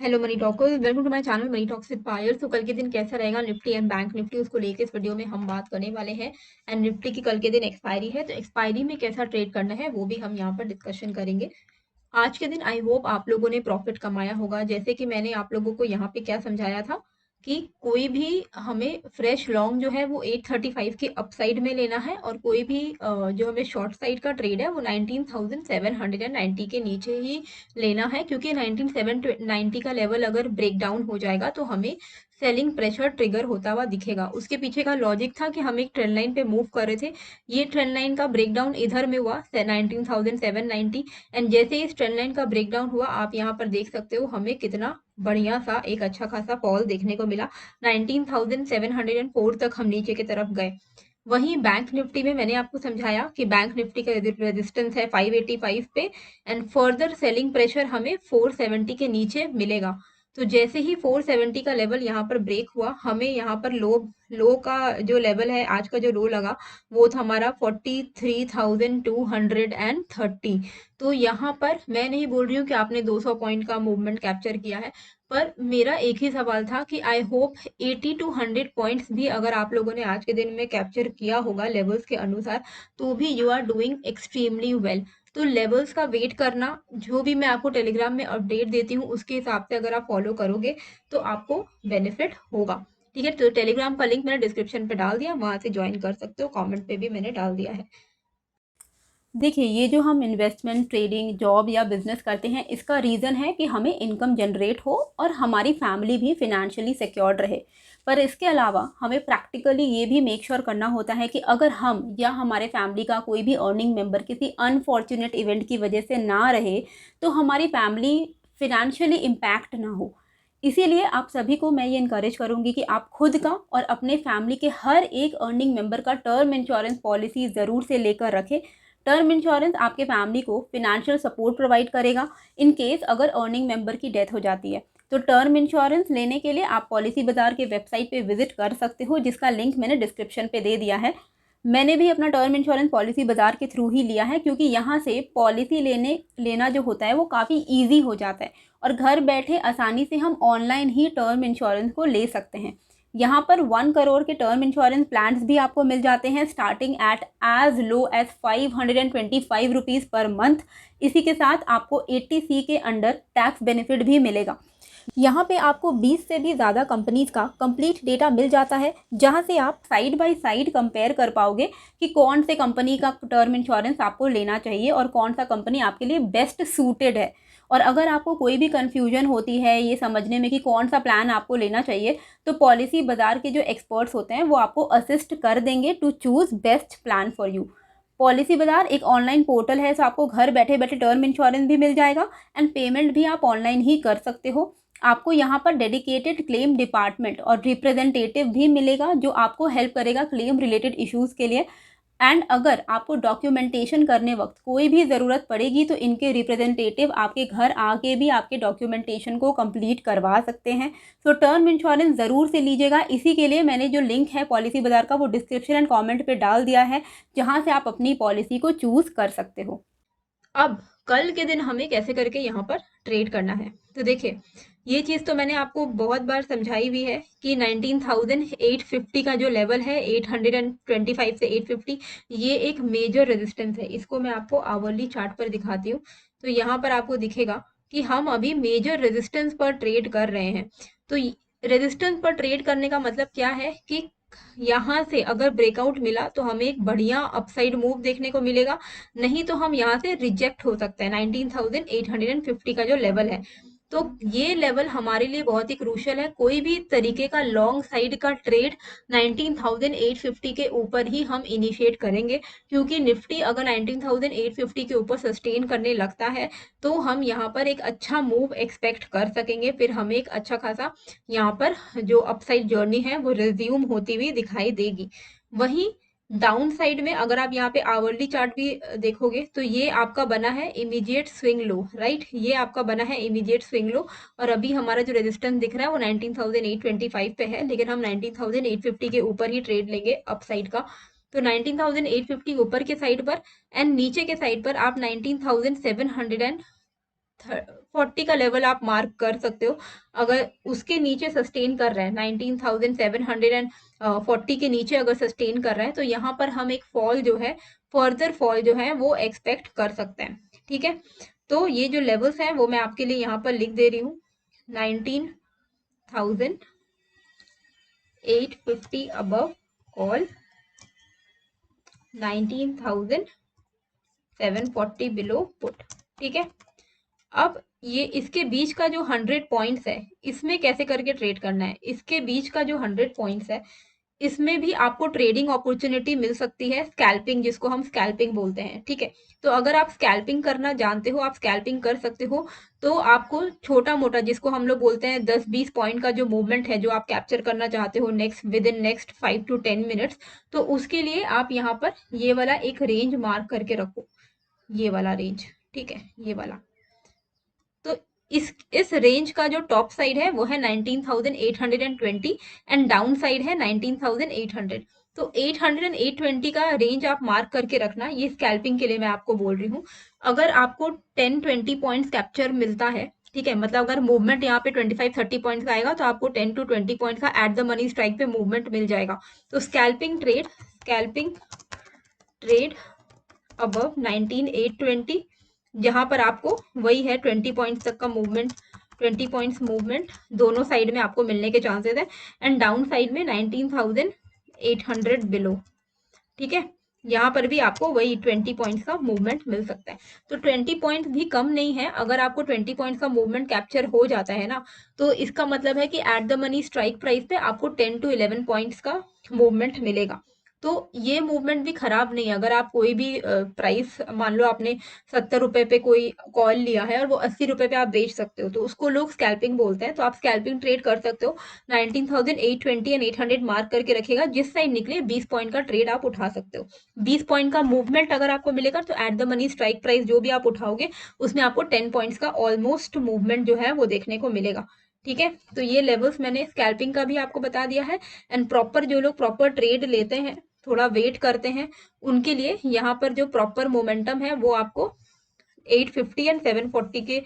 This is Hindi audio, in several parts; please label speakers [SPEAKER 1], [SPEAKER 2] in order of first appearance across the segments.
[SPEAKER 1] Hello money talkers, welcome to my channel Money Talks with Payal. तो कल के दिन कैसा रहेगा निफ्टी एंड बैंक निफ्टी, उसको लेके इस वीडियो में हम बात करने वाले हैं। एंड निफ्टी की कल के दिन एक्सपायरी है, तो एक्सपायरी में कैसा ट्रेड करना है वो भी हम यहाँ पर डिस्कशन करेंगे। आज के दिन आई होप आप लोगों ने प्रॉफिट कमाया होगा। जैसे कि मैंने आप लोगों को यहाँ पे क्या समझाया था कि कोई भी हमें फ्रेश लॉन्ग जो है वो 835 के अपसाइड में लेना है, और कोई भी जो हमें शॉर्ट साइड का ट्रेड है वो 19,790 के नीचे ही लेना है, क्योंकि 19,790 का लेवल अगर ब्रेक डाउन हो जाएगा तो हमें सेलिंग प्रेशर ट्रिगर होता हुआ दिखेगा। उसके पीछे का लॉजिक था कि हम एक ट्रेंड लाइन पे मूव कर रहे थे। ये ट्रेंड लाइन का ब्रेकडाउन इधर में हुआ 19,790, एंड जैसे ही इस ट्रेंड लाइन का ब्रेकडाउन हुआ आप यहाँ पर देख सकते हो हमें कितना बढ़िया सा एक अच्छा खासा फॉल देखने को मिला। 19,704 तक हम नीचे की तरफ गए। वहीं बैंक निफ्टी में मैंने आपको समझाया कि बैंक निफ्टी का रेजिस्टेंस है 585 पे, एंड फर्दर सेलिंग प्रेशर हमें 470 के नीचे मिलेगा। तो जैसे ही 470 का लेवल यहाँ पर ब्रेक हुआ, हमें यहाँ पर लो लो का जो लेवल है, आज का जो लो लगा वो था हमारा 43,230। तो यहाँ पर मैं नहीं बोल रही हूँ कि आपने 200 पॉइंट का मूवमेंट कैप्चर किया है, पर मेरा एक ही सवाल था कि आई होप 80 टू 100 पॉइंट्स भी अगर आप लोगों ने आज के दिन में कैप्चर किया होगा लेवल्स के अनुसार, तो भी you are doing extremely well. तो लेवल्स का वेट करना, जो भी मैं आपको टेलीग्राम में अपडेट देती हूँ उसके हिसाब से अगर आप फॉलो करोगे तो आपको बेनिफिट होगा। ठीक है, तो टेलीग्राम का लिंक मैंने डिस्क्रिप्शन पे डाल दिया, वहां से ज्वाइन कर सकते हो, कमेंट पे भी मैंने डाल दिया है।
[SPEAKER 2] देखिए, ये जो हम इन्वेस्टमेंट, ट्रेडिंग, जॉब या बिजनेस करते हैं, इसका रीज़न है कि हमें इनकम जनरेट हो और हमारी फैमिली भी फिनेंशियली सिक्योर्ड रहे। पर इसके अलावा हमें प्रैक्टिकली ये भी मेक श्योर करना होता है कि अगर हम या हमारे फैमिली का कोई भी अर्निंग मेंबर किसी अनफॉर्चुनेट इवेंट की वजह से ना रहे, तो हमारी फैमिली फिनेंशियली इम्पैक्ट ना हो। इसीलिए आप सभी को मैं ये इनकरेज करूँगी कि आप खुद का और अपने फैमिली के हर एक अर्निंग मेंबर का टर्म इंश्योरेंस पॉलिसी ज़रूर से लेकर रखें। टर्म इंश्योरेंस आपके फैमिली को फिनेंशियल सपोर्ट प्रोवाइड करेगा इन केस अगर अर्निंग मेंबर की डेथ हो जाती है। तो टर्म इंश्योरेंस लेने के लिए आप पॉलिसी बाजार के वेबसाइट पे विजिट कर सकते हो, जिसका लिंक मैंने डिस्क्रिप्शन पे दे दिया है। मैंने भी अपना टर्म इंश्योरेंस पॉलिसी बाजार के थ्रू ही लिया है, क्योंकि यहाँ से पॉलिसी लेना जो होता है वो काफ़ी ईजी हो जाता है और घर बैठे आसानी से हम ऑनलाइन ही टर्म इंश्योरेंस को ले सकते हैं। यहाँ पर 1 करोड़ के टर्म इंश्योरेंस प्लान्स भी आपको मिल जाते हैं, starting at as low as 525 rupees per month. इसी के साथ आपको 80C के अंडर टैक्स बेनिफिट भी मिलेगा। यहाँ पे आपको 20 से भी ज़्यादा कंपनीज का कंप्लीट डेटा मिल जाता है, जहाँ से आप साइड बाय साइड कंपेयर कर पाओगे कि कौन से कंपनी का टर्म इंश्योरेंस आपको लेना चाहिए और कौन सा कंपनी आपके लिए बेस्ट सूटेड है। और अगर आपको कोई भी कन्फ्यूजन होती है ये समझने में कि कौन सा प्लान आपको लेना चाहिए, तो पॉलिसी बाजार के जो एक्सपर्ट्स होते हैं वो आपको असिस्ट कर देंगे to choose best plan for you. Policybazaar एक ऑनलाइन पोर्टल है, तो आपको घर बैठे बैठे टर्म इंश्योरेंस भी मिल जाएगा एंड पेमेंट भी आप ऑनलाइन ही कर सकते हो। आपको यहाँ पर डेडिकेटेड क्लेम डिपार्टमेंट और रिप्रेजेंटेटिव भी मिलेगा, जो आपको हेल्प करेगा क्लेम रिलेटेड इश्यूज़ के लिए। एंड अगर आपको डॉक्यूमेंटेशन करने वक्त कोई भी ज़रूरत पड़ेगी, तो इनके रिप्रेजेंटेटिव आपके घर आके भी आपके डॉक्यूमेंटेशन को कंप्लीट करवा सकते हैं। तो टर्म इंश्योरेंस ज़रूर से लीजिएगा। इसी के लिए मैंने जो लिंक है पॉलिसी बाजार का वो डिस्क्रिप्शन एंड कमेंट पे डाल दिया है, जहाँ से आप अपनी पॉलिसी को चूज़ कर सकते हो।
[SPEAKER 1] अब कल के दिन हमें कैसे करके यहाँ पर ट्रेड करना है, तो देखिए ये चीज तो मैंने आपको बहुत बार समझाई हुई है कि 19,850 का जो लेवल है, 825 से 850, ये एक मेजर रेजिस्टेंस है। इसको मैं आपको आवरली चार्ट पर दिखाती हूँ। तो यहाँ पर आपको दिखेगा कि हम अभी मेजर रेजिस्टेंस पर ट्रेड कर रहे हैं। तो रेजिस्टेंस पर ट्रेड करने का मतलब क्या है कि यहाँ से अगर ब्रेकआउट मिला तो हमें एक बढ़िया अपसाइड मूव देखने को मिलेगा, नहीं तो हम यहाँ से रिजेक्ट हो सकते हैं 19,850 का जो लेवल है। तो ये लेवल हमारे लिए बहुत ही क्रूशियल है। कोई भी तरीके का लॉन्ग साइड का ट्रेड 19,850 के ऊपर ही हम इनिशिएट करेंगे, क्योंकि निफ्टी अगर 19,850 के ऊपर सस्टेन करने लगता है तो हम यहाँ पर एक अच्छा मूव एक्सपेक्ट कर सकेंगे। फिर हमें एक अच्छा खासा यहाँ पर जो अपसाइड जर्नी है वो रिज्यूम होती हुई दिखाई देगी। वहीं डाउन साइड में अगर आप यहाँ पे आवरली चार्ट भी देखोगे तो ये आपका बना है इमीडिएट स्विंग लो, राइट, ये आपका बना है इमीडिएट स्विंग लो। और अभी हमारा जो रेजिस्टेंस दिख रहा है वो 19,825 पे है, लेकिन हम 19,850 के ऊपर ही ट्रेड लेंगे अप साइड का। तो 19,850 ऊपर के साइड पर एंड नीचे के साइड पर आप 19,700 40 का लेवल आप मार्क कर सकते हो। अगर उसके नीचे सस्टेन कर रहा है 19,740 के नीचे अगर सस्टेन कर रहा है तो यहाँ पर हम एक फॉल जो है, फर्दर फॉल जो है वो एक्सपेक्ट कर सकते हैं। ठीक है, तो ये जो लेवल्स हैं वो मैं आपके लिए यहाँ पर लिख दे रही हूँ। 19,850 अबव कॉल, 19,740 बिलो पुट। ठीक है, अब ये इसके बीच का जो 100 पॉइंट्स है, इसमें कैसे करके ट्रेड करना है। इसके बीच का जो 100 पॉइंट्स है, इसमें भी आपको ट्रेडिंग अपॉर्चुनिटी मिल सकती है, स्कैल्पिंग, जिसको हम स्कैल्पिंग बोलते हैं। ठीक है, तो अगर आप स्कैल्पिंग करना जानते हो, आप स्कैल्पिंग कर सकते हो, तो आपको छोटा मोटा, जिसको हम लोग बोलते हैं 10-20 पॉइंट का जो मूवमेंट है, जो आप कैप्चर करना चाहते हो with in next 5 to 10 minutes, तो उसके लिए आप यहाँ पर ये वाला एक रेंज मार्क करके रखो, ये वाला रेंज। ठीक है, ये वाला। तो इस रेंज का जो टॉप साइड है वो है 19,820 एंड डाउन साइड है 19,800। तो 800 एंड 820 का रेंज आप मार्क करके रखना, ये स्कैल्पिंग के लिए मैं आपको बोल रही हूँ। अगर आपको 10-20 पॉइंट्स कैप्चर मिलता है, ठीक है, मतलब अगर मूवमेंट यहाँ पे 25-30 पॉइंट्स का आएगा तो आपको 10 to 20 पॉइंट्स का एट द मनी स्ट्राइक पे मूवमेंट मिल जाएगा। तो स्कैल्पिंग ट्रेड अबव 19,820, जहां पर आपको वही है 20 पॉइंट्स तक का मूवमेंट, 20 पॉइंट्स मूवमेंट दोनों साइड में आपको मिलने के चांसेस है, एंड डाउन साइड में 19,800 बिलो। ठीक है, यहाँ पर भी आपको वही 20 पॉइंट्स का मूवमेंट मिल सकता है। तो 20 पॉइंट्स भी कम नहीं है। अगर आपको 20 पॉइंट्स का मूवमेंट कैप्चर हो जाता है ना, तो इसका मतलब है कि at the money strike price पे आपको 10 to 11 पॉइंट्स का मूवमेंट मिलेगा। तो ये मूवमेंट भी खराब नहीं है। अगर आप कोई भी प्राइस, मान लो आपने 70 रुपए पे कोई कॉल लिया है और वो 80 रुपए पे आप बेच सकते हो, तो उसको लोग स्कैल्पिंग बोलते हैं। तो आप स्कैल्पिंग ट्रेड कर सकते हो। 19,820 एंड 800 मार्क करके रखेगा, जिस साइड निकले 20 पॉइंट का ट्रेड आप उठा सकते हो। 20 पॉइंट का मूवमेंट अगर आपको मिलेगा तो at the money strike price जो भी आप उठाओगे, उसमें आपको 10 पॉइंट्स का ऑलमोस्ट मूवमेंट जो है वो देखने को मिलेगा। ठीक है, तो ये लेवल्स मैंने स्कैल्पिंग का भी आपको बता दिया है। एंड प्रॉपर जो लोग प्रॉपर ट्रेड लेते हैं, थोड़ा वेट करते हैं, उनके लिए यहाँ पर जो प्रॉपर मोमेंटम है वो आपको 850 एंड 740 के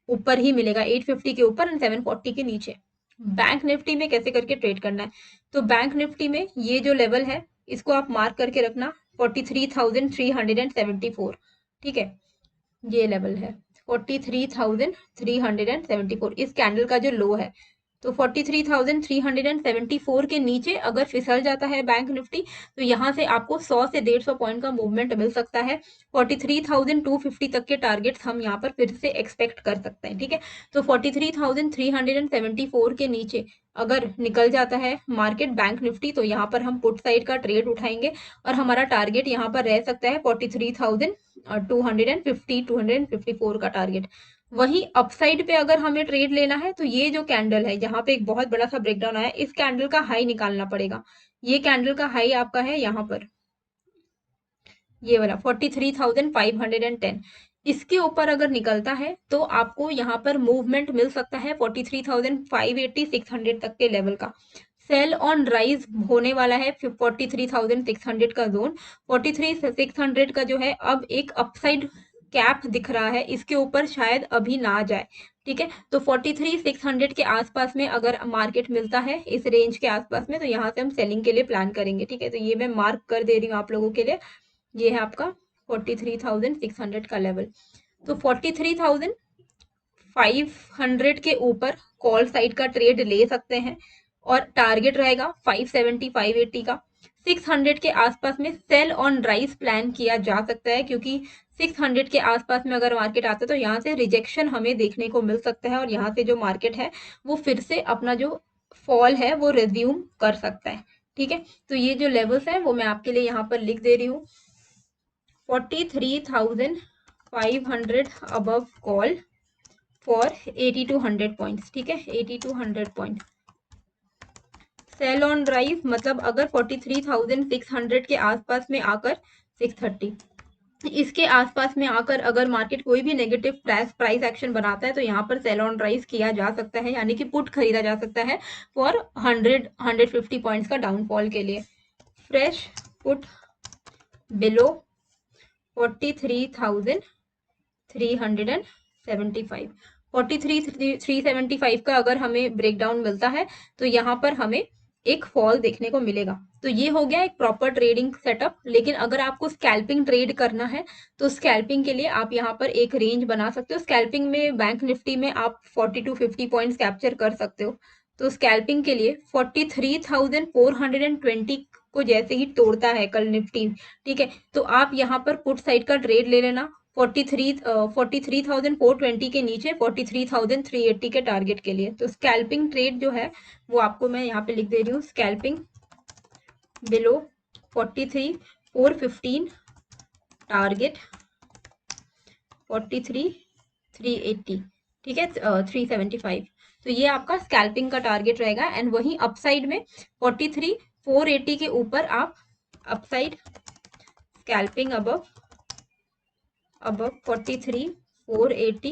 [SPEAKER 1] ऊपर ही मिलेगा, 850 के ऊपर एंड 740 के नीचे। बैंक निफ्टी में कैसे करके ट्रेड करना है, तो बैंक निफ्टी में ये जो लेवल है इसको आप मार्क करके रखना, 43,374। ठीक है, ये लेवल है 43,374, इस कैंडल का जो लो है। तो 43,374 के नीचे अगर फिसल जाता है बैंक निफ्टी, तो यहाँ से आपको 100 से 150 पॉइंट का मूवमेंट मिल सकता है। 43,250 तक के टारगेट्स हम यहाँ पर फिर से एक्सपेक्ट कर सकते हैं। ठीक है, तो 43,374 के नीचे अगर निकल जाता है मार्केट बैंक निफ्टी, तो यहाँ पर हम पुट साइड का ट्रेड उठाएंगे और हमारा टारगेट यहाँ पर रह सकता है 43,250, 254 का टारगेट। वहीं अपसाइड पे अगर हमें ट्रेड लेना है, तो ये जो कैंडल है, यहाँ पे एक बहुत बड़ा सा ब्रेकडाउन आया, इस कैंडल का हाई निकालना पड़ेगा। ये कैंडल का हाई आपका है यहाँ पर, ये वाला 43,510। इसके ऊपर अगर निकलता है तो आपको यहाँ पर मूवमेंट मिल सकता है 43,580, 600 तक के लेवल का। सेल ऑन राइज होने वाला है 43,600 का जोन। 43,600 का जो है अब एक अपसाइड कैप दिख रहा है, इसके ऊपर शायद अभी ना जाए। ठीक है, तो 43,600 के आसपास में अगर मार्केट मिलता है इस रेंज के आसपास में, तो यहाँ से हम सेलिंग के लिए प्लान करेंगे। ठीक है, तो ये मैं मार्क कर दे रही हूँ आप लोगों के लिए। ये है आपका 43,600 का लेवल। तो 43,500 के ऊपर कॉल साइड का ट्रेड ले सकते हैं और टारगेट रहेगा 570, 580 का। 600 के आसपास में सेल ऑन राइज प्लान किया जा सकता है, क्योंकि 600 के आसपास में अगर मार्केट आता है तो यहाँ से रिजेक्शन हमें देखने को मिल सकता है और यहाँ से जो मार्केट है वो फिर से अपना जो फॉल है वो रिज्यूम कर सकता है। ठीक है, तो ये जो लेवल्स हैं वो मैं आपके लिए यहाँ पर लिख दे रही हूँ। 43,500 above call for 80 to 100 points. ठीक है, 80 to 100 point. Sell on rise मतलब अगर 43,600 के आसपास में आकर 630, इसके आसपास में आकर अगर मार्केट कोई भी नेगेटिव प्राइस एक्शन बनाता है, तो यहाँ पर सेल ऑन राइज किया जा सकता है, यानी कि पुट खरीदा जा सकता है फॉर 150 पॉइंट्स का डाउनफॉल के लिए। फ्रेश पुट बिलो 43,374 75, 43,375 का अगर हमें ब्रेकडाउन मिलता है तो यहाँ पर हमें एक फॉल देखने को मिलेगा। तो ये हो गया एक प्रॉपर ट्रेडिंग सेटअप। लेकिन अगर आपको स्कैल्पिंग ट्रेड करना है तो स्कैल्पिंग के लिए आप यहाँ पर एक रेंज बना सकते हो। स्कैल्पिंग में बैंक निफ्टी में आप 40 to 50 पॉइंट्स कैप्चर कर सकते हो। तो स्कैल्पिंग के लिए 43,420 को जैसे ही तोड़ता है कल निफ्टी, ठीक है, तो आप यहाँ पर पुट साइड का ट्रेड ले लेना। 43,420 के नीचे 43,380 के टारगेट के लिए। तो स्कैल्पिंग ट्रेड जो है वो आपको मैं यहाँ पे लिख दे रही हूँ, स्कैल्पिंग बिलो 43,415 टारगेट 43,380, ठीक है, 375। तो ये आपका स्कैल्पिंग का टारगेट रहेगा। एंड वहीं अपसाइड में 43,480 के ऊपर आप अपसाइड स्कैल्पिंग अबव 43,480,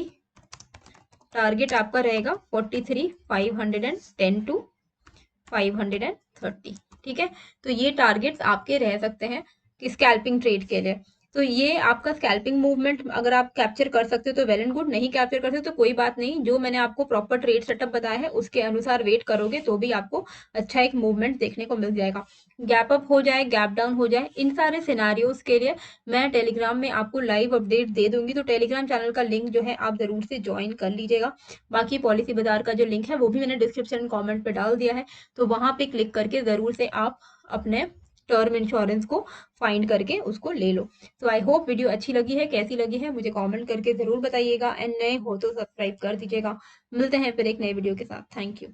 [SPEAKER 1] टारगेट आपका रहेगा 43,510 टू 530, ठीक है। तो ये टारगेट्स आपके रह सकते हैं कि स्कैल्पिंग ट्रेड के लिए। तो ये आपका स्कैल्पिंग मूवमेंट अगर आप कैप्चर कर सकते हो तो वेल एंड गुड, नहीं कैप्चर कर सकते तो कोई बात नहीं। जो मैंने आपको प्रॉपर ट्रेड सेटअप बताया है उसके अनुसार वेट करोगे तो भी आपको अच्छा एक मूवमेंट देखने को मिल जाएगा। गैप अप हो जाए, गैप डाउन हो जाए, इन सारे सिनारियोज के लिए मैं टेलीग्राम में आपको लाइव अपडेट दे दूंगी। तो टेलीग्राम चैनल का लिंक जो है आप जरूर से ज्वाइन कर लीजिएगा। बाकी पॉलिसी बाजार का जो लिंक है वो भी मैंने डिस्क्रिप्शन कॉमेंट पे डाल दिया है, तो वहां पे क्लिक करके जरूर से आप अपने टर्म इंश्योरेंस को फाइंड करके उसको ले लो। तो आई होप वीडियो अच्छी लगी है, कैसी लगी है मुझे कमेंट करके जरूर बताइएगा। एंड नए हो तो सब्सक्राइब कर दीजिएगा। मिलते हैं फिर एक नए वीडियो के साथ। Thank you.